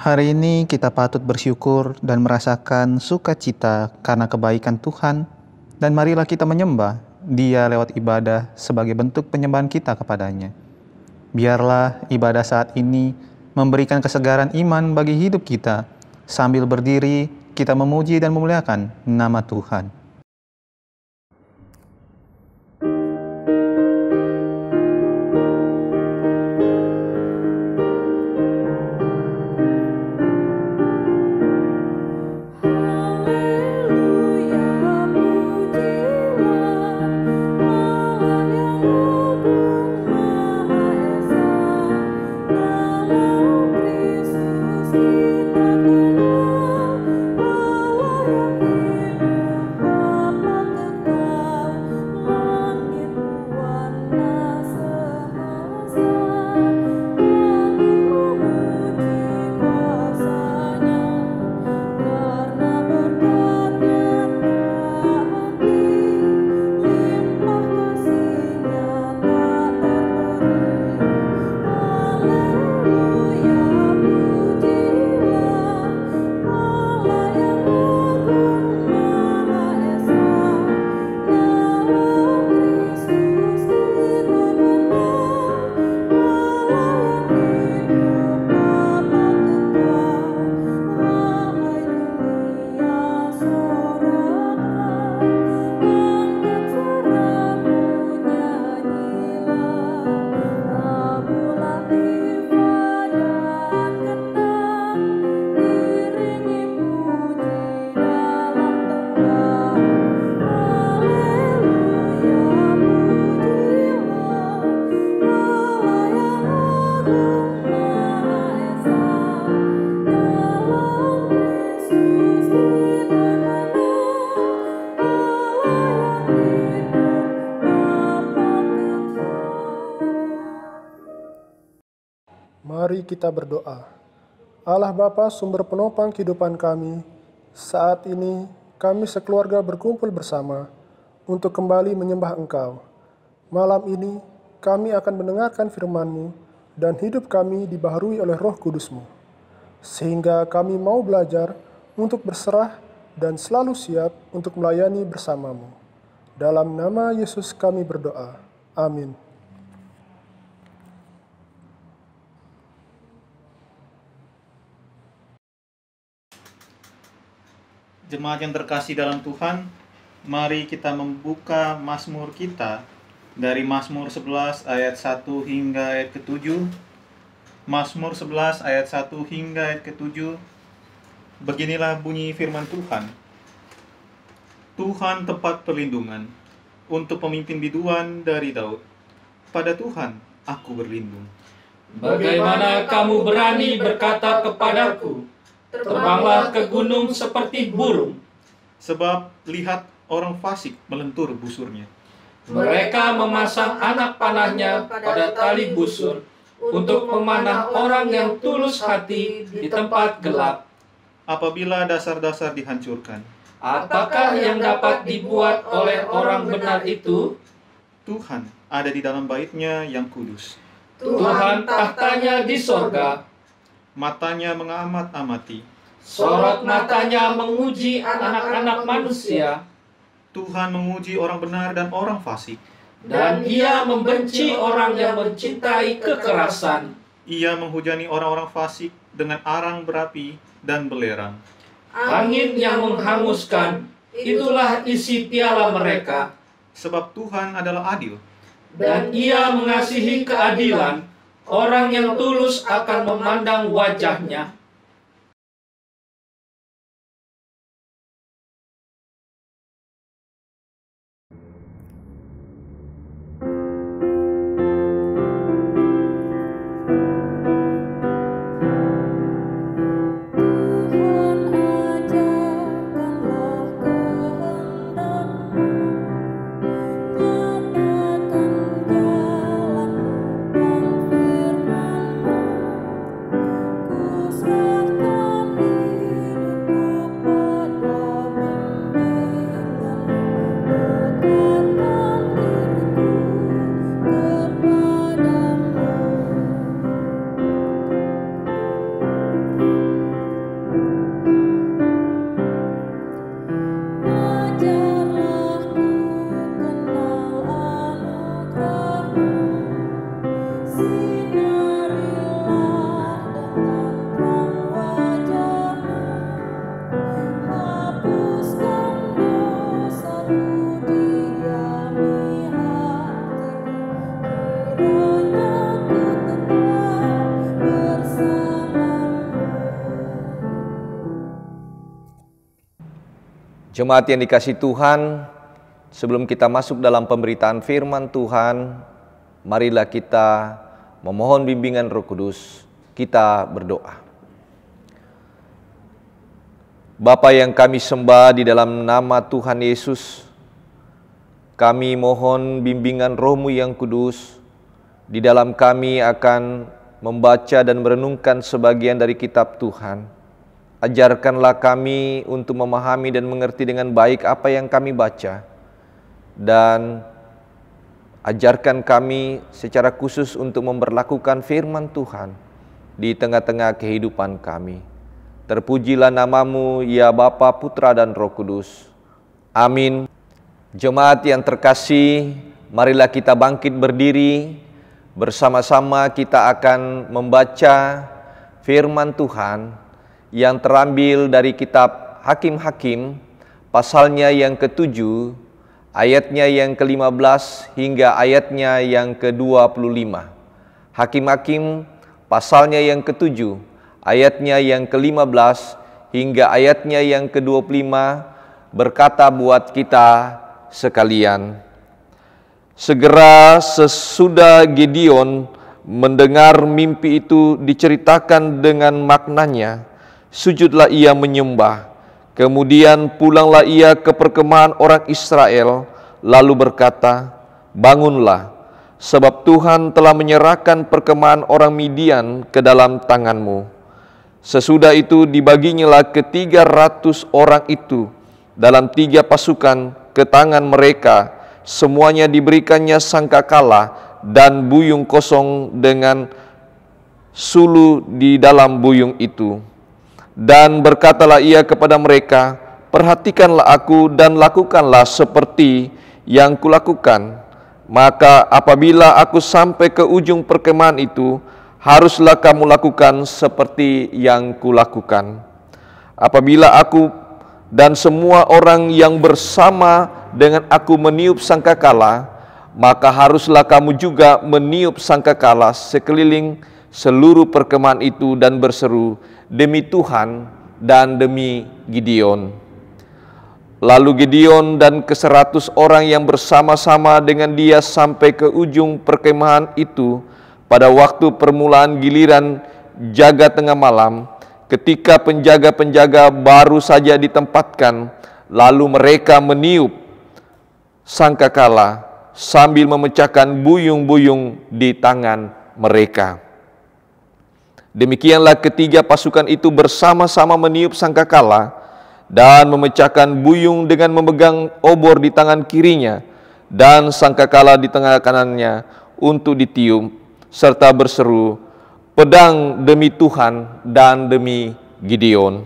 Hari ini kita patut bersyukur dan merasakan sukacita karena kebaikan Tuhan, dan marilah kita menyembah Dia lewat ibadah sebagai bentuk penyembahan kita kepadanya. Biarlah ibadah saat ini memberikan kesegaran iman bagi hidup kita. Sambil berdiri, kita memuji dan memuliakan nama Tuhan. Mari kita berdoa. Allah Bapa, sumber penopang kehidupan kami, saat ini kami sekeluarga berkumpul bersama untuk kembali menyembah Engkau. Malam ini kami akan mendengarkan firman-Mu dan hidup kami dibaharui oleh Roh Kudus-Mu, sehingga kami mau belajar untuk berserah dan selalu siap untuk melayani bersama-Mu. Dalam nama Yesus kami berdoa. Amin. Jemaat yang terkasih dalam Tuhan, mari kita membuka Mazmur kita dari Mazmur 11 ayat 1 hingga ayat ke-7. Mazmur 11 ayat 1 hingga ayat ke-7. Beginilah bunyi firman Tuhan. Tuhan tempat perlindungan untuk pemimpin biduan dari Daud. Pada Tuhan aku berlindung. Bagaimana kamu berani berkata kepadaku, terbanglah ke gunung seperti burung. Sebab lihat orang fasik melentur busurnya. Mereka memasang anak panahnya pada tali busur untuk memanah orang yang tulus hati di tempat gelap. Apabila dasar-dasar dihancurkan, Apakah yang dapat dibuat oleh orang benar itu? Tuhan ada di dalam bait-Nya yang kudus. Tuhan tahtanya di sorga, Matanya mengamat-amati. sorot matanya menguji anak-anak manusia, Tuhan menguji orang benar dan orang fasik. dan Ia membenci orang yang mencintai kekerasan. Ia menghujani orang-orang fasik dengan arang berapi dan belerang. Angin yang menghanguskan, itulah isi piala mereka. Sebab Tuhan adalah adil. Dan Ia mengasihi keadilan. Orang yang tulus akan memandang wajah-Nya. Nyatakan jalan dan firman-Mu, ku Jemaat yang dikasihi Tuhan, sebelum kita masuk dalam pemberitaan firman Tuhan, marilah kita memohon bimbingan Roh Kudus. Kita berdoa. Bapa yang kami sembah di dalam nama Tuhan Yesus, kami mohon bimbingan Roh-Mu yang kudus. Di dalam kami akan membaca dan merenungkan sebagian dari kitab Tuhan. Ajarkanlah kami untuk memahami dan mengerti dengan baik apa yang kami baca. Dan ajarkan kami secara khusus untuk memberlakukan firman Tuhan di tengah-tengah kehidupan kami. Terpujilah nama-Mu, ya Bapa, Putra, dan Roh Kudus. Amin. Jemaat yang terkasih, marilah kita bangkit berdiri. Bersama-sama kita akan membaca firman Tuhan yang terambil dari kitab Hakim-Hakim, pasalnya yang ke-7, ayatnya yang ke-15 hingga ayatnya yang ke-25. Hakim-Hakim, pasalnya yang ke-7, ayatnya yang ke-15 hingga ayatnya yang ke-25, berkata buat kita sekalian. Segera sesudah Gideon mendengar mimpi itu diceritakan dengan maknanya, sujudlah ia menyembah. Kemudian pulanglah ia ke perkemahan orang Israel, lalu berkata, bangunlah, sebab Tuhan telah menyerahkan perkemahan orang Midian ke dalam tanganmu. Sesudah itu dibaginyalah ke 300 orang itu dalam 3 pasukan ke tangan mereka. Semuanya diberikannya sangkakala dan buyung kosong dengan sulu di dalam buyung itu. Dan berkatalah ia kepada mereka, perhatikanlah aku dan lakukanlah seperti yang kulakukan. Maka apabila aku sampai ke ujung perkemahan itu, haruslah kamu lakukan seperti yang kulakukan. Apabila aku dan semua orang yang bersama dengan aku meniup sangkakala, maka haruslah kamu juga meniup sangkakala sekeliling seluruh perkemahan itu dan berseru, demi Tuhan dan demi Gideon. Lalu Gideon dan ke-100 orang yang bersama-sama dengan dia sampai ke ujung perkemahan itu pada waktu permulaan giliran jaga tengah malam, ketika penjaga-penjaga baru saja ditempatkan, lalu mereka meniup sangkakala sambil memecahkan buyung-buyung di tangan mereka. Demikianlah ketiga pasukan itu bersama-sama meniup sangkakala dan memecahkan buyung dengan memegang obor di tangan kirinya dan sangkakala di tangan kanannya untuk ditiup, serta berseru, pedang demi Tuhan dan demi Gideon.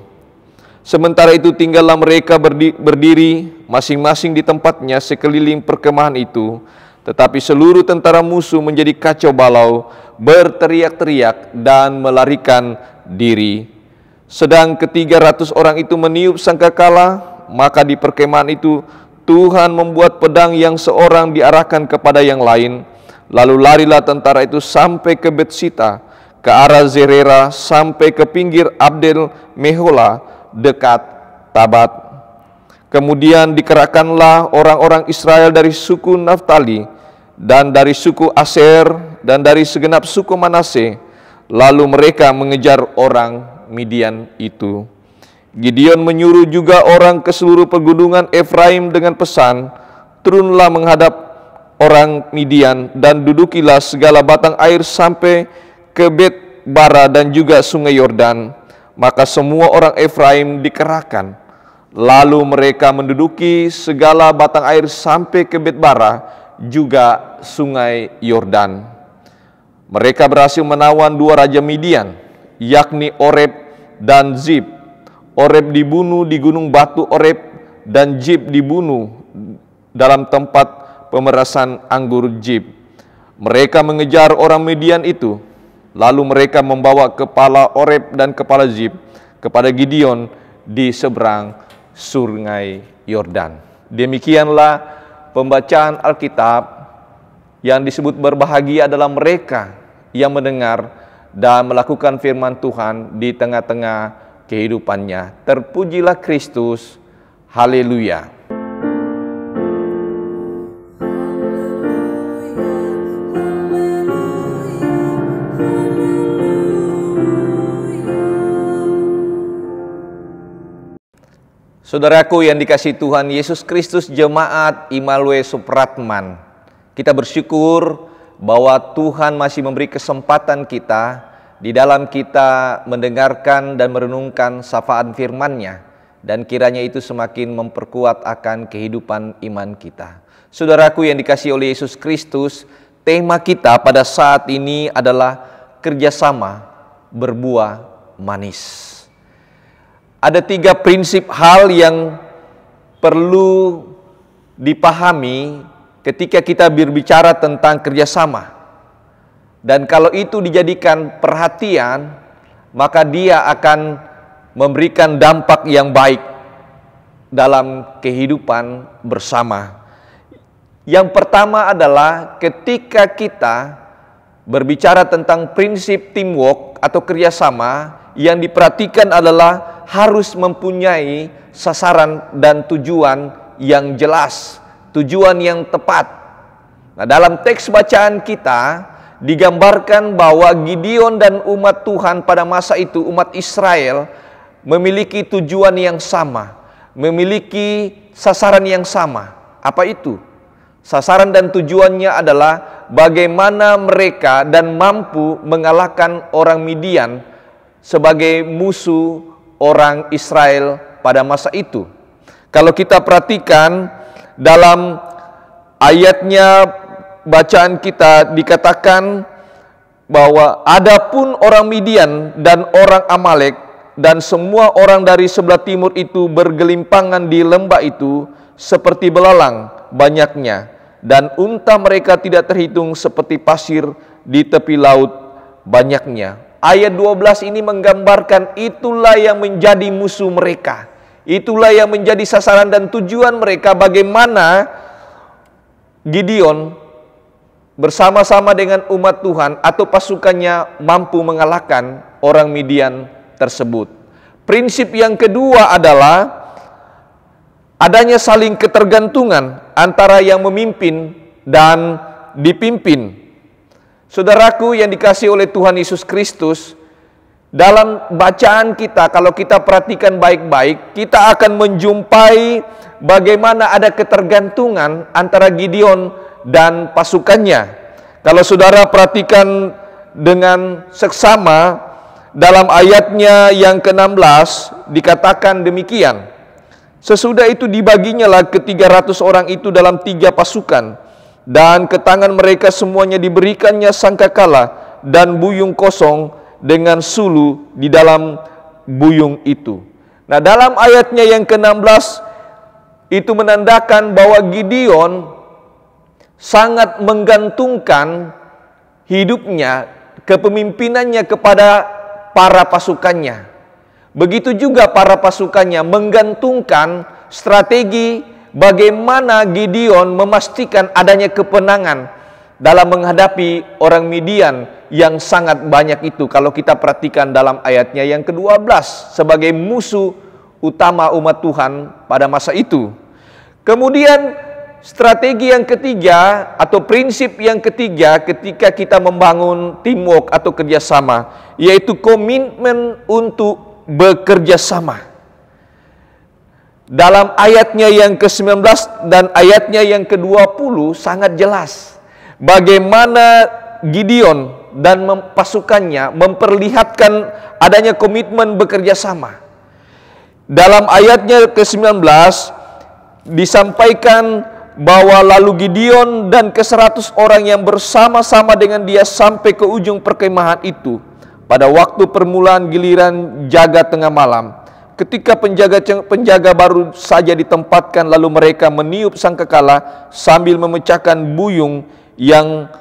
Sementara itu tinggallah mereka berdiri masing-masing di tempatnya sekeliling perkemahan itu, tetapi seluruh tentara musuh menjadi kacau balau, berteriak-teriak dan melarikan diri. Sedang ke-300 orang itu meniup sangkakala, maka di perkemahan itu Tuhan membuat pedang yang seorang diarahkan kepada yang lain. Lalu larilah tentara itu sampai ke Betsita, ke arah Zerera, sampai ke pinggir Abdel Mehola, dekat Tabat. Kemudian dikerahkanlah orang-orang Israel dari suku Naftali dan dari suku Aser dan dari segenap suku Manase. Lalu mereka mengejar orang Midian itu. Gideon menyuruh juga orang ke seluruh pegunungan Efraim dengan pesan, turunlah menghadap orang Midian dan dudukilah segala batang air sampai ke Bet-bara dan juga sungai Yordan. Maka semua orang Efraim dikerahkan. Lalu mereka menduduki segala batang air sampai ke Bet-bara, juga sungai Yordan. Mereka berhasil menawan 2 raja Midian, yakni Oreb dan Zib. Oreb dibunuh di gunung batu Oreb, dan Zib dibunuh dalam tempat pemerasan anggur Zib. Mereka mengejar orang Midian itu. Lalu mereka membawa kepala Oreb dan kepala Zib kepada Gideon di seberang sungai Yordan. Demikianlah pembacaan Alkitab. Yang disebut berbahagia adalah mereka yang mendengar dan melakukan firman Tuhan di tengah-tengah kehidupannya. Terpujilah Kristus. Haleluya. Saudaraku yang dikasihi Tuhan Yesus Kristus, Jemaat Immanuel Supratman, kita bersyukur bahwa Tuhan masih memberi kesempatan kita di dalam kita mendengarkan dan merenungkan syafaat firman-Nya, dan kiranya itu semakin memperkuat akan kehidupan iman kita. Saudaraku yang dikasihi oleh Yesus Kristus, tema kita pada saat ini adalah kerjasama berbuah manis. Ada 3 prinsip hal yang perlu dipahami ketika kita berbicara tentang kerjasama. Dan kalau itu dijadikan perhatian, maka dia akan memberikan dampak yang baik dalam kehidupan bersama. Yang pertama adalah ketika kita berbicara tentang prinsip teamwork atau kerjasama, yang diperhatikan adalah harus mempunyai sasaran dan tujuan yang jelas, tujuan yang tepat. Nah, dalam teks bacaan kita digambarkan bahwa Gideon dan umat Tuhan pada masa itu, umat Israel, memiliki tujuan yang sama, memiliki sasaran yang sama. Apa itu? Sasaran dan tujuannya adalah bagaimana mereka dan mampu mengalahkan orang Midian sebagai musuh orang Israel pada masa itu. Kalau kita perhatikan dalam ayatnya bacaan kita dikatakan bahwa adapun orang Midian dan orang Amalek dan semua orang dari sebelah timur itu bergelimpangan di lembah itu seperti belalang banyaknya, dan unta mereka tidak terhitung seperti pasir di tepi laut banyaknya. Ayat 12 ini menggambarkan itulah yang menjadi musuh mereka. Itulah yang menjadi sasaran dan tujuan mereka, bagaimana Gideon bersama-sama dengan umat Tuhan atau pasukannya mampu mengalahkan orang Midian tersebut. Prinsip yang kedua adalah adanya saling ketergantungan antara yang memimpin dan dipimpin. Saudaraku yang dikasihi oleh Tuhan Yesus Kristus, dalam bacaan kita, kalau kita perhatikan baik-baik, kita akan menjumpai bagaimana ada ketergantungan antara Gideon dan pasukannya. Kalau saudara perhatikan dengan seksama, dalam ayatnya yang ke-16 dikatakan demikian. Sesudah itu dibaginya lah ke 300 orang itu dalam 3 pasukan. Dan ke tangan mereka semuanya diberikannya sangkakala dan buyung kosong dengan sulu di dalam buyung itu. Nah, dalam ayatnya yang ke-16 itu menandakan bahwa Gideon sangat menggantungkan hidupnya, kepemimpinannya kepada para pasukannya. Begitu juga para pasukannya menggantungkan strategi bagaimana Gideon memastikan adanya kemenangan dalam menghadapi orang Midian yang sangat banyak itu. Kalau kita perhatikan dalam ayatnya yang ke-12 sebagai musuh utama umat Tuhan pada masa itu. Kemudian strategi yang ketiga atau prinsip yang ketiga ketika kita membangun teamwork atau kerjasama, yaitu komitmen untuk bekerja sama. Dalam ayatnya yang ke-19 dan ayatnya yang ke-20 sangat jelas bagaimana Gideon dan pasukannya memperlihatkan adanya komitmen bekerja sama. Dalam ayatnya ke-19 disampaikan bahwa lalu Gideon dan ke-100 orang yang bersama-sama dengan dia sampai ke ujung perkemahan itu pada waktu permulaan giliran jaga tengah malam. Ketika penjaga baru saja ditempatkan, lalu mereka meniup sangkakala sambil memecahkan buyung yang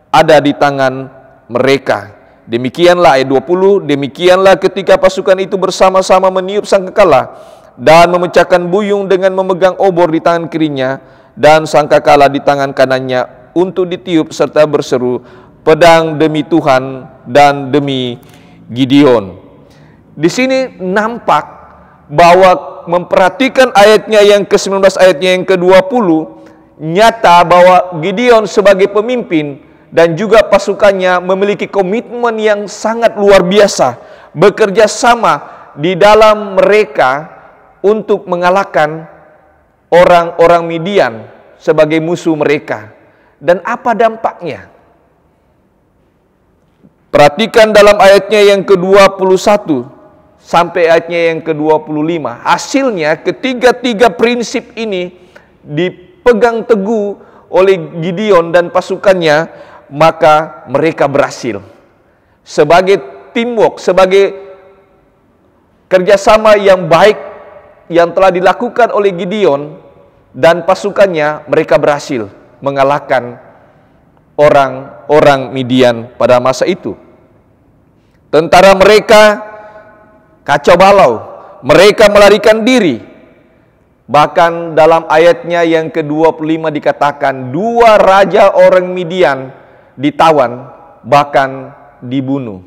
ada di tangan mereka. Demikianlah ayat 20, demikianlah ketika pasukan itu bersama-sama meniup sangkakala dan memecahkan buyung dengan memegang obor di tangan kirinya dan sangkakala di tangan kanannya untuk ditiup serta berseru, pedang demi Tuhan dan demi Gideon. Di sini nampak bahwa memperhatikan ayatnya yang ke-19, ayatnya yang ke-20, nyata bahwa Gideon sebagai pemimpin dan juga pasukannya memiliki komitmen yang sangat luar biasa, bekerja sama di dalam mereka untuk mengalahkan orang-orang Midian sebagai musuh mereka. Dan apa dampaknya? Perhatikan dalam ayatnya yang ke-21 sampai ayatnya yang ke-25. Hasilnya ketiga-tiga prinsip ini dipegang teguh oleh Gideon dan pasukannya, maka mereka berhasil. Sebagai teamwork, sebagai kerjasama yang baik yang telah dilakukan oleh Gideon dan pasukannya, mereka berhasil mengalahkan orang-orang Midian pada masa itu. Tentara mereka kacau balau, mereka melarikan diri. Bahkan dalam ayatnya yang ke-25 dikatakan 2 raja orang Midian ditawan, bahkan dibunuh.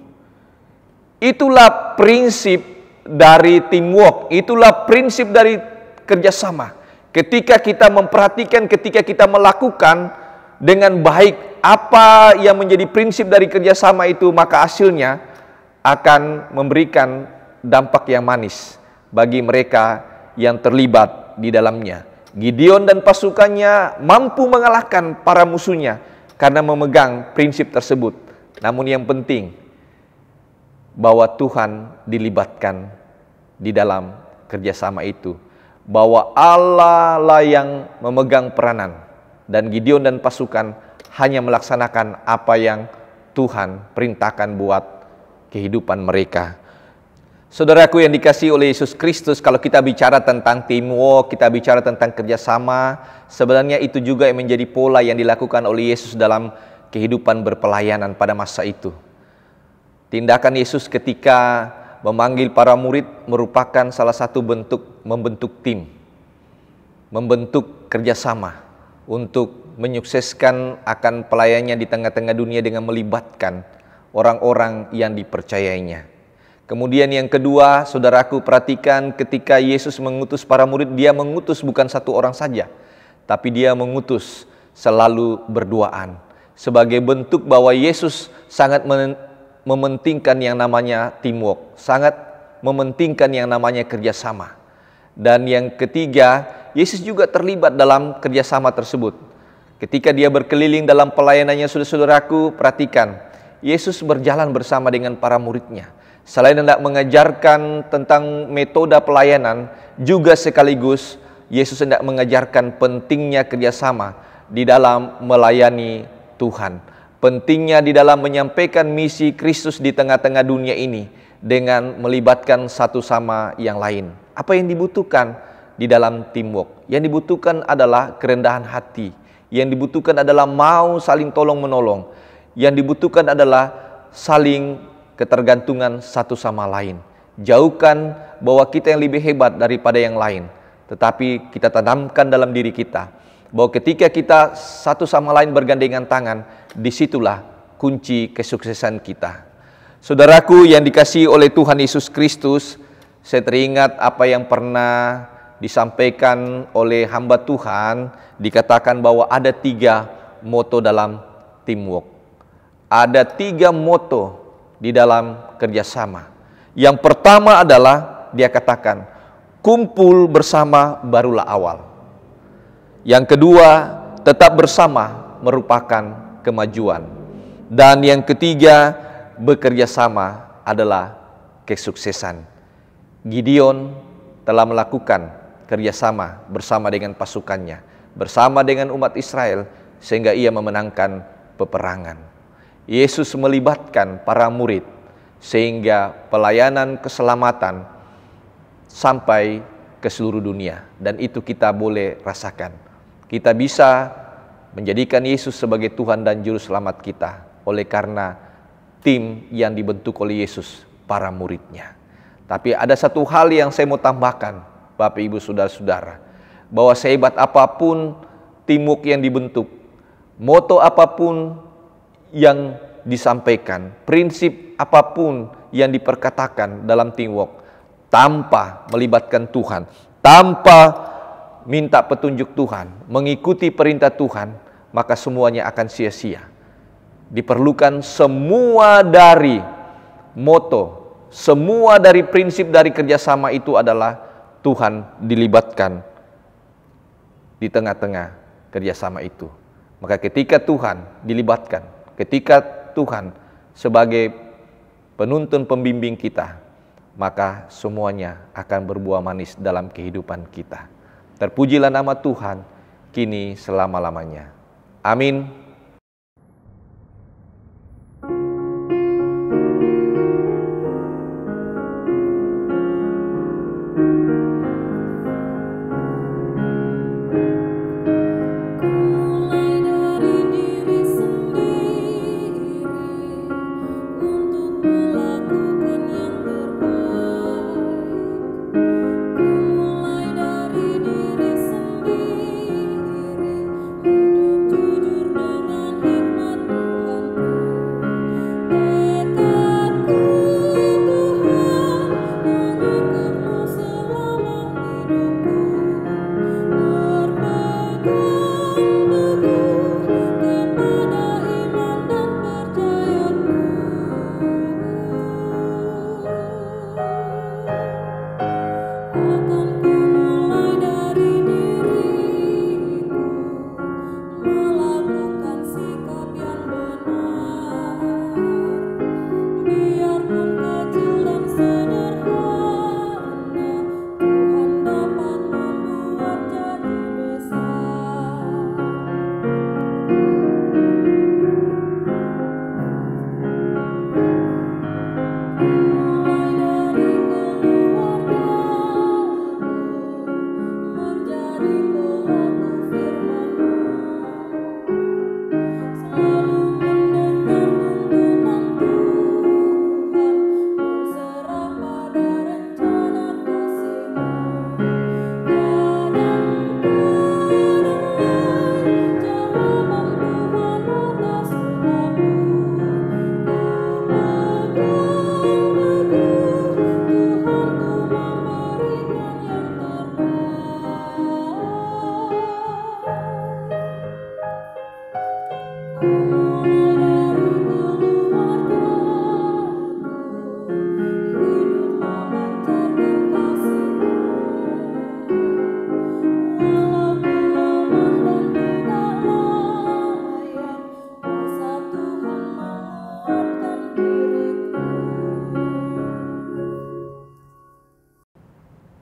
Itulah prinsip dari teamwork, itulah prinsip dari kerjasama. Ketika kita memperhatikan, ketika kita melakukan dengan baik apa yang menjadi prinsip dari kerjasama itu, maka hasilnya akan memberikan dampak yang manis bagi mereka yang terlibat di dalamnya. Gideon dan pasukannya mampu mengalahkan para musuhnya karena memegang prinsip tersebut. Namun yang penting, bahwa Tuhan dilibatkan di dalam kerjasama itu. Bahwa Allah lah yang memegang peranan. Dan Gideon dan pasukan hanya melaksanakan apa yang Tuhan perintahkan buat kehidupan mereka. Saudaraku yang dikasihi oleh Yesus Kristus, kalau kita bicara tentang teamwork, kita bicara tentang kerjasama, sebenarnya itu juga yang menjadi pola yang dilakukan oleh Yesus dalam kehidupan berpelayanan pada masa itu. Tindakan Yesus ketika memanggil para murid merupakan salah satu bentuk membentuk tim, membentuk kerjasama untuk menyukseskan akan pelayanannya di tengah-tengah dunia dengan melibatkan orang-orang yang dipercayainya. Kemudian yang kedua, saudaraku perhatikan ketika Yesus mengutus para murid, dia mengutus bukan satu orang saja, tapi dia mengutus selalu berduaan. Sebagai bentuk bahwa Yesus sangat mementingkan yang namanya teamwork, sangat mementingkan yang namanya kerjasama. Dan yang ketiga, Yesus juga terlibat dalam kerjasama tersebut. Ketika dia berkeliling dalam pelayanannya, saudara-saudaraku perhatikan, Yesus berjalan bersama dengan para muridnya. Selain hendak mengajarkan tentang metode pelayanan, juga sekaligus Yesus hendak mengajarkan pentingnya kerjasama di dalam melayani Tuhan. Pentingnya di dalam menyampaikan misi Kristus di tengah-tengah dunia ini dengan melibatkan satu sama yang lain. Apa yang dibutuhkan di dalam teamwork? Yang dibutuhkan adalah kerendahan hati. Yang dibutuhkan adalah mau saling tolong-menolong. Yang dibutuhkan adalah saling ketergantungan satu sama lain. Jauhkan bahwa kita yang lebih hebat daripada yang lain, tetapi kita tanamkan dalam diri kita bahwa ketika kita satu sama lain bergandengan tangan, disitulah kunci kesuksesan kita. Saudaraku yang dikasihi oleh Tuhan Yesus Kristus, saya teringat apa yang pernah disampaikan oleh hamba Tuhan, dikatakan bahwa ada 3 moto dalam teamwork. Ada 3 moto di dalam kerjasama. Yang pertama adalah dia katakan, kumpul bersama barulah awal. Yang kedua, tetap bersama merupakan kemajuan. Dan yang ketiga, bekerja sama adalah kesuksesan. Gideon telah melakukan kerjasama bersama dengan pasukannya, bersama dengan umat Israel, sehingga ia memenangkan peperangan. Yesus melibatkan para murid sehingga pelayanan keselamatan sampai ke seluruh dunia, dan itu kita boleh rasakan. Kita bisa menjadikan Yesus sebagai Tuhan dan Juru Selamat kita oleh karena tim yang dibentuk oleh Yesus, para muridnya. Tapi ada satu hal yang saya mau tambahkan, Bapak Ibu Saudara-saudara, bahwa sehebat apapun teamwork yang dibentuk, moto apapun yang disampaikan, prinsip apapun yang diperkatakan dalam teamwork, tanpa melibatkan Tuhan, tanpa minta petunjuk Tuhan, mengikuti perintah Tuhan, maka semuanya akan sia-sia. Diperlukan semua dari moto, semua dari prinsip dari kerjasama itu adalah Tuhan dilibatkan di tengah-tengah kerjasama itu. Maka ketika Tuhan dilibatkan, ketika Tuhan sebagai penuntun pembimbing kita, maka semuanya akan berbuah manis dalam kehidupan kita. Terpujilah nama Tuhan, kini selama-lamanya. Amin.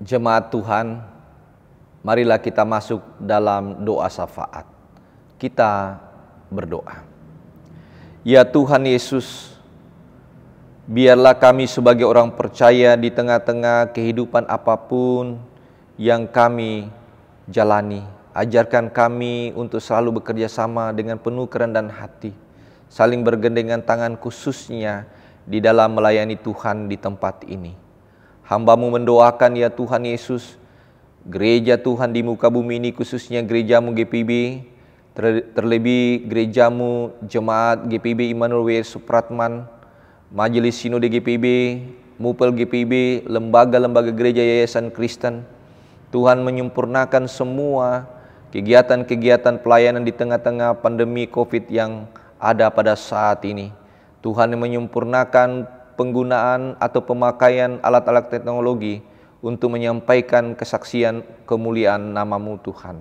Jemaat Tuhan, marilah kita masuk dalam doa syafaat. Kita berdoa. Ya Tuhan Yesus, biarlah kami sebagai orang percaya di tengah-tengah kehidupan apapun yang kami jalani. Ajarkan kami untuk selalu bekerja sama dengan penuh kerendahan hati, saling bergandengan tangan khususnya di dalam melayani Tuhan di tempat ini. Hamba-Mu mendoakan ya Tuhan Yesus, gereja Tuhan di muka bumi ini khususnya gereja-Mu GPB, terlebih gereja-Mu Jemaat GPB Immanuel W. Supratman, Majelis Sinode GPB, Mupel GPB, lembaga-lembaga gereja Yayasan Kristen. Tuhan menyempurnakan semua kegiatan-kegiatan pelayanan di tengah-tengah pandemi COVID yang ada pada saat ini. Tuhan menyempurnakan penggunaan atau pemakaian alat-alat teknologi untuk menyampaikan kesaksian kemuliaan nama-Mu Tuhan.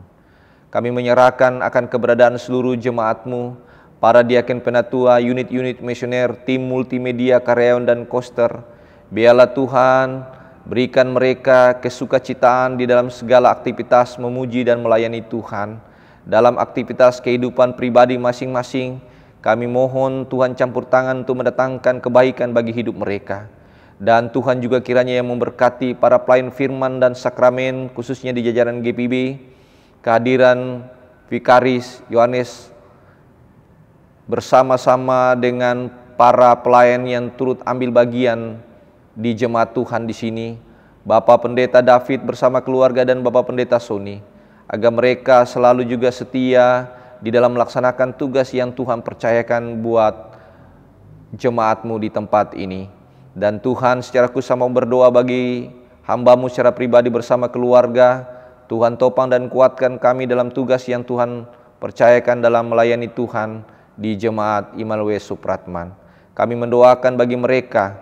Kami menyerahkan akan keberadaan seluruh jemaat-Mu, para diaken penatua, unit-unit misioner, tim multimedia, karyawan dan koster. Biarlah Tuhan berikan mereka kesukacitaan di dalam segala aktivitas memuji dan melayani Tuhan. Dalam aktivitas kehidupan pribadi masing-masing, kami mohon Tuhan campur tangan untuk mendatangkan kebaikan bagi hidup mereka. Dan Tuhan juga kiranya yang memberkati para pelayan firman dan sakramen khususnya di jajaran GPB, kehadiran Vikaris Yohanes bersama-sama dengan para pelayan yang turut ambil bagian di jemaat Tuhan di sini, Bapak Pendeta David bersama keluarga dan Bapak Pendeta Sony, agar mereka selalu juga setia di dalam melaksanakan tugas yang Tuhan percayakan buat jemaat-Mu di tempat ini. Dan Tuhan secara khusus mau berdoa bagi hamba-Mu secara pribadi bersama keluarga. Tuhan topang dan kuatkan kami dalam tugas yang Tuhan percayakan dalam melayani Tuhan di Jemaat Immanuel Supratman. Kami mendoakan bagi mereka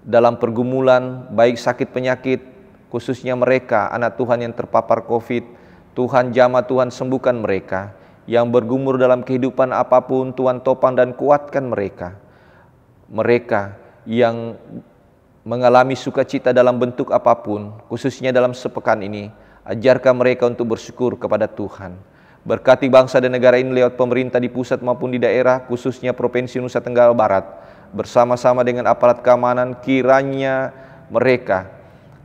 dalam pergumulan baik sakit penyakit, khususnya mereka anak Tuhan yang terpapar COVID. Tuhan jamah, Tuhan sembuhkan mereka. Yang bergumul dalam kehidupan apapun, Tuhan topang dan kuatkan mereka. Mereka yang mengalami sukacita dalam bentuk apapun, khususnya dalam sepekan ini, ajarkan mereka untuk bersyukur kepada Tuhan. Berkati bangsa dan negara ini lewat pemerintah di pusat maupun di daerah, khususnya Provinsi Nusa Tenggara Barat, bersama-sama dengan aparat keamanan, kiranya mereka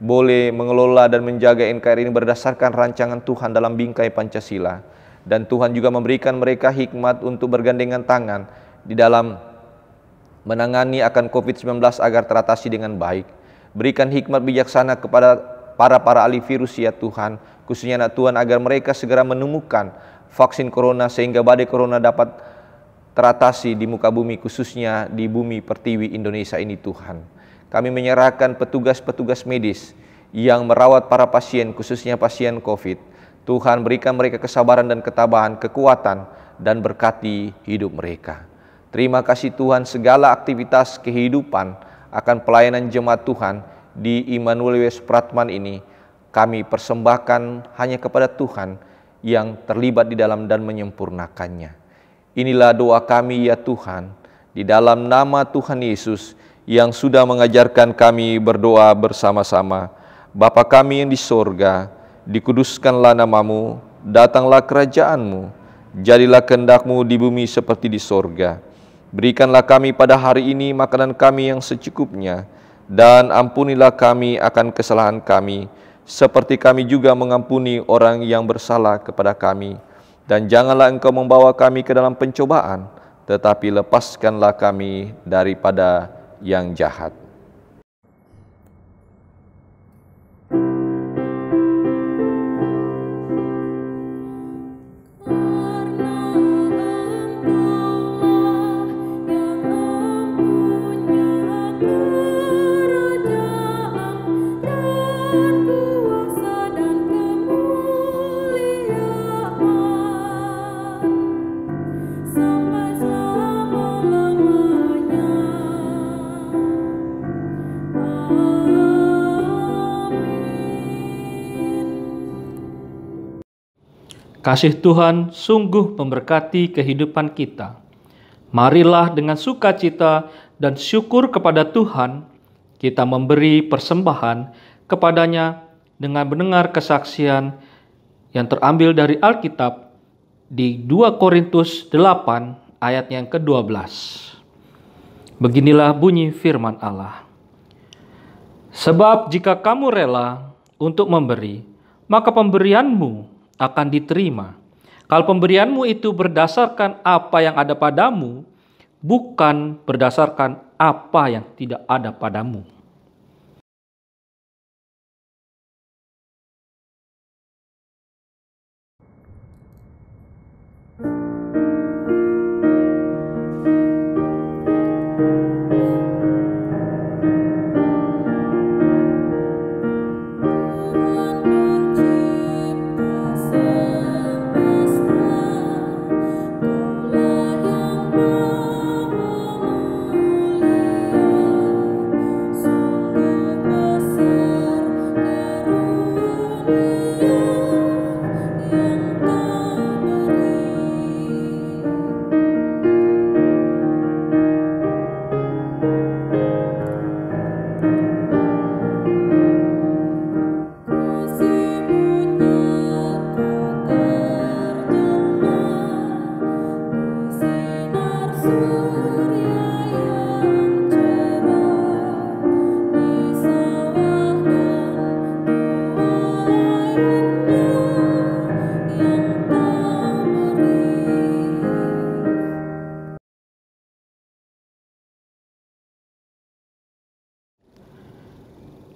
boleh mengelola dan menjaga NKRI ini berdasarkan rancangan Tuhan dalam bingkai Pancasila. Dan Tuhan juga memberikan mereka hikmat untuk bergandengan tangan di dalam menangani akan COVID-19 agar teratasi dengan baik. Berikan hikmat bijaksana kepada para ahli virus ya Tuhan, khususnya anak Tuhan, agar mereka segera menemukan vaksin corona sehingga badai corona dapat teratasi di muka bumi, khususnya di bumi pertiwi Indonesia ini Tuhan. Kami menyerahkan petugas-petugas medis yang merawat para pasien, khususnya pasien COVID. Tuhan berikan mereka kesabaran dan ketabahan, kekuatan, dan berkati hidup mereka. Terima kasih Tuhan, segala aktivitas kehidupan akan pelayanan jemaat Tuhan di Immanuel Supratman ini kami persembahkan hanya kepada Tuhan yang terlibat di dalam dan menyempurnakannya. Inilah doa kami ya Tuhan, di dalam nama Tuhan Yesus yang sudah mengajarkan kami berdoa bersama-sama. Bapa kami yang di sorga, dikuduskanlah nama-Mu, datanglah kerajaan-Mu, jadilah kehendak-Mu di bumi seperti di sorga. Berikanlah kami pada hari ini makanan kami yang secukupnya, dan ampunilah kami akan kesalahan kami, seperti kami juga mengampuni orang yang bersalah kepada kami. Dan janganlah Engkau membawa kami ke dalam pencobaan, tetapi lepaskanlah kami daripada yang jahat. Kasih Tuhan sungguh memberkati kehidupan kita. Marilah dengan sukacita dan syukur kepada Tuhan, kita memberi persembahan kepadanya dengan mendengar kesaksian yang terambil dari Alkitab di 2 Korintus 8 ayat yang ke-12. Beginilah bunyi firman Allah. Sebab jika kamu rela untuk memberi, maka pemberianmu akan diterima. Kalau pemberianmu itu berdasarkan apa yang ada padamu, bukan berdasarkan apa yang tidak ada padamu.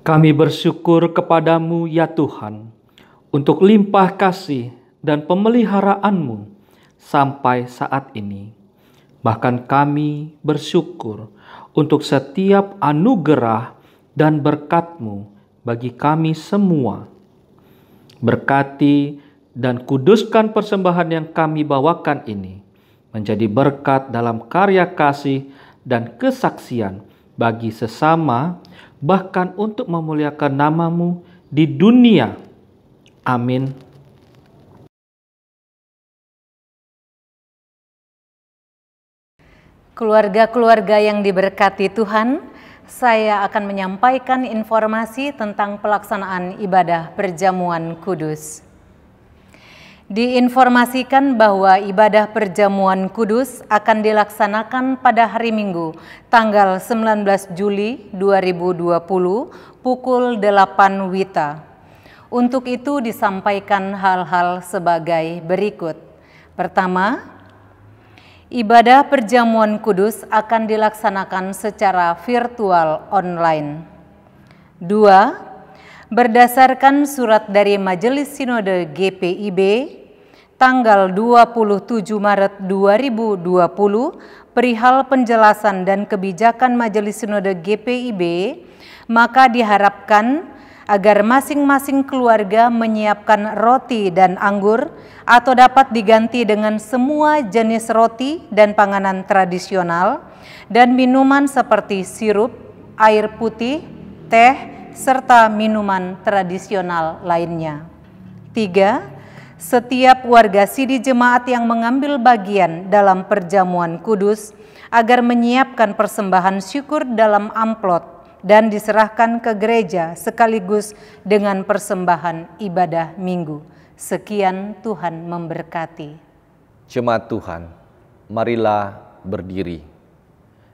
Kami bersyukur kepadamu ya Tuhan, untuk limpah kasih dan pemeliharaanmu sampai saat ini. Bahkan kami bersyukur untuk setiap anugerah dan berkat-Mu bagi kami semua. Berkati dan kuduskan persembahan yang kami bawakan ini menjadi berkat dalam karya kasih dan kesaksian bagi sesama, bahkan untuk memuliakan nama-Mu di dunia. Amin. Keluarga-keluarga yang diberkati Tuhan, saya akan menyampaikan informasi tentang pelaksanaan ibadah perjamuan kudus. Diinformasikan bahwa ibadah perjamuan kudus akan dilaksanakan pada hari Minggu, tanggal 19 Juli 2020, pukul 8 WITA. Untuk itu disampaikan hal-hal sebagai berikut. Pertama, ibadah perjamuan kudus akan dilaksanakan secara virtual online. 2. Berdasarkan surat dari Majelis Sinode GPIB tanggal 27 Maret 2020 perihal penjelasan dan kebijakan Majelis Sinode GPIB, maka diharapkan agar masing-masing keluarga menyiapkan roti dan anggur atau dapat diganti dengan semua jenis roti dan panganan tradisional dan minuman seperti sirup, air putih, teh, serta minuman tradisional lainnya. 3. Setiap warga sidi jemaat yang mengambil bagian dalam perjamuan kudus agar menyiapkan persembahan syukur dalam amplop dan diserahkan ke gereja sekaligus dengan persembahan ibadah minggu. Sekian, Tuhan memberkati. Jemaat Tuhan, marilah berdiri.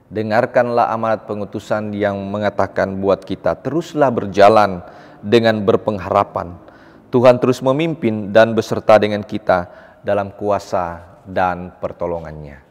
Dengarkanlah amanat pengutusan yang mengatakan buat kita teruslah berjalan dengan berpengharapan. Tuhan terus memimpin dan beserta dengan kita dalam kuasa dan pertolongannya.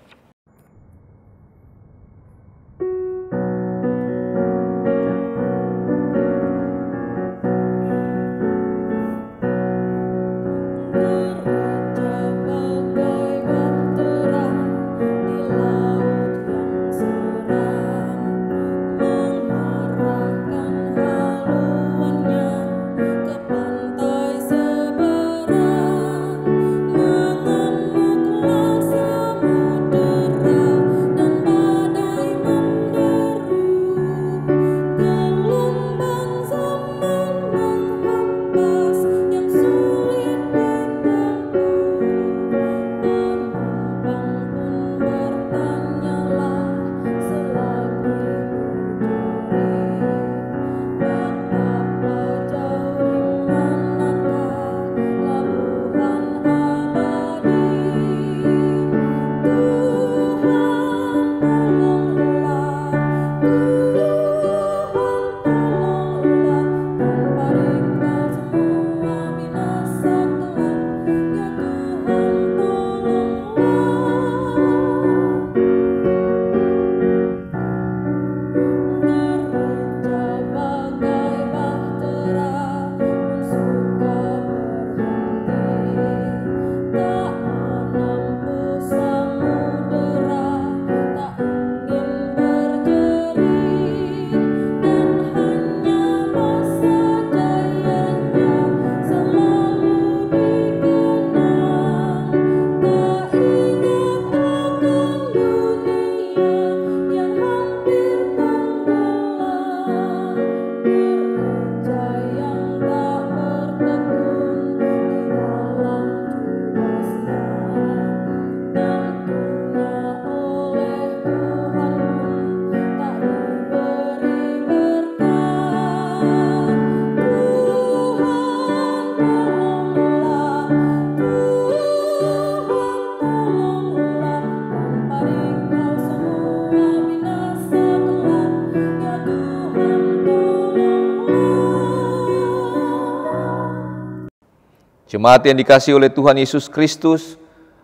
Jemaat yang dikasihi oleh Tuhan Yesus Kristus,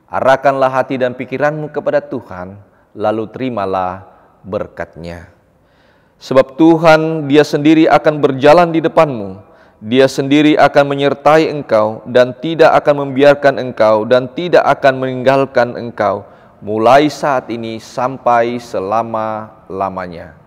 arahkanlah hati dan pikiranmu kepada Tuhan, lalu terimalah berkat-Nya. Sebab Tuhan, Dia sendiri akan berjalan di depanmu, Dia sendiri akan menyertai engkau dan tidak akan membiarkan engkau dan tidak akan meninggalkan engkau, mulai saat ini sampai selama-lamanya.